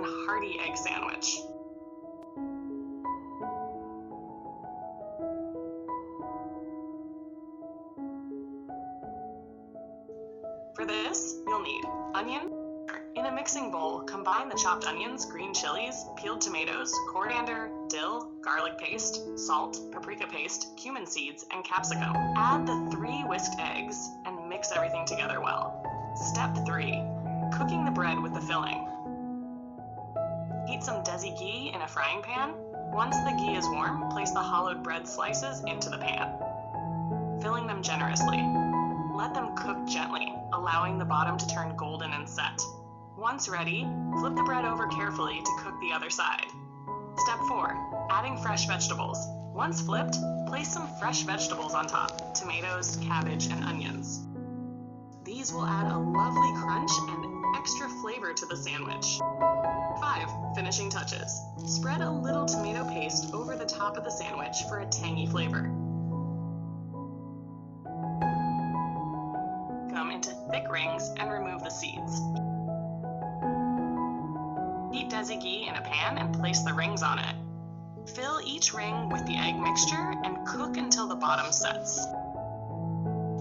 hearty egg sandwich. For this, you'll need onion. In a mixing bowl, combine the chopped onions, green chilies, peeled tomatoes, coriander, dill, garlic paste, salt, paprika paste, cumin seeds, and capsicum. Add the 3 whisked eggs and mix everything together well. Step 3. Cooking the bread with the filling. Heat some desi ghee in a frying pan. Once the ghee is warm, place the hollowed bread slices into the pan, filling them generously. Let them cook gently, allowing the bottom to turn golden and set. Once ready, flip the bread over carefully to cook the other side. Step 4. Adding fresh vegetables. Once flipped, place some fresh vegetables on top: tomatoes, cabbage, and onions. These will add a lovely crunch and extra flavor to the sandwich. 5. Finishing touches. Spread a little tomato paste over the top of the sandwich for a tangy flavor. Them into thick rings and remove the seeds. Heat desi ghee in a pan and place the rings on it. Fill each ring with the egg mixture and cook until the bottom sets.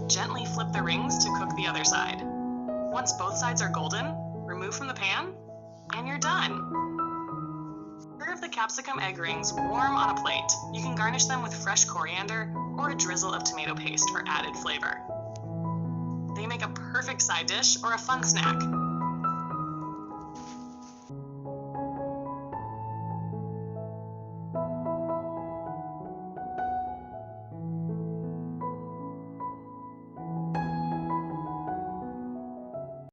Gently flip the rings to cook the other side. Once both sides are golden, remove from the pan, and you're done. Serve the capsicum egg rings warm on a plate. You can garnish them with fresh coriander or a drizzle of tomato paste for added flavor. They make a perfect side dish or a fun snack.